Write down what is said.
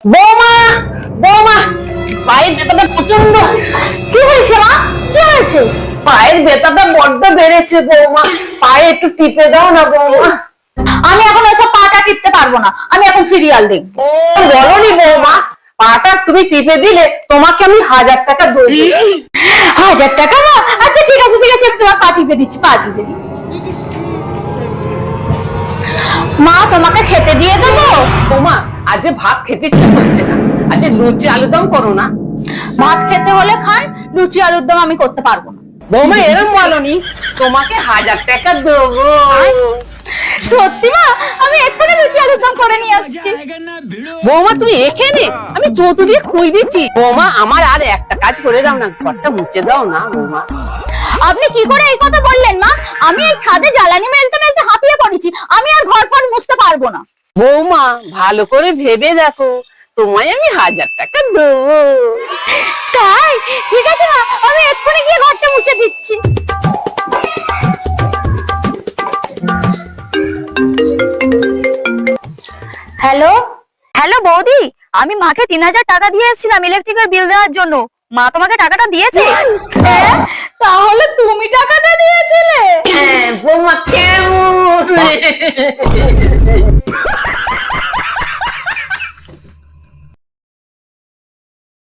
বৌমা, বৌমা, পায়ের ব্যথাটা প্রচন্ড। কি হয়েছে মা? কি হয়েছে? পায়ের ব্যথাটা বড্ড বেড়েছে বৌমা, পায়ে একটু টিপে দাও না বৌমা। আমি এখন ওইসব পাটা টিপতে পারবো না, আমি এখন সিরিয়াল দেখবো। বলনি বৌমা, পাটা তুমি টিপে দিলে তোমাকে আমি 1000 টাকা দেবো। 1000 টাকা না? আচ্ছা ঠিক আছে ঠিক আছে, আমি তোমার পা টিপে দিচ্ছি, পা টিপে দিচ্ছি। মা তোমাকে খেতে দিয়ে দেবো? বৌমা, আজ যে ভাত খেতে ইচ্ছে করছে না, আজ যে লুচি আলুদম করো না। ভাত খেতে হলে খান, লুচি আলুর দম আমি করতে পারবো না। বৌমা এরম বলনি, তোমাকে 1000 টাকা দেবো। সত্যি মা, আমি এক্ষুনি লুচি আলুর দম করে নিয়ে আসছি। বৌমা তুমি এখানে, আমি চৌতু দিয়ে খুই দিচ্ছি। বৌমা আমার আর একটা কাজ করে দাও না, ঘরটা মুছে দাও না বৌমা। আপনি কি করে এই কথা বললেন মা? আমি এই ছাদে জ্বালানি মেলতে মেলতে হাঁপিয়ে পড়েছি, আমি আর ঘর ফর মুছতে পারবো না। বৌমা ভালো করে ভেবে দেখো, তোমায় আমি 1000 টাকা দেবো। তাই? ঠিক আছে মা, আমি এক্ষুনি গিয়ে ঘরটা মুছে দিচ্ছি। হ্যালো হ্যালো বৌদি, আমি মাকে 3000 টাকা দিয়েছিলাম ইলেকট্রিকের বিল দেওয়ার জন্য। মা তোমাকে টাকাটা দিয়েছে? তাহলে তুমি টাকাটা দিয়েছিলে? হ্যাঁ বৌমা, কেমন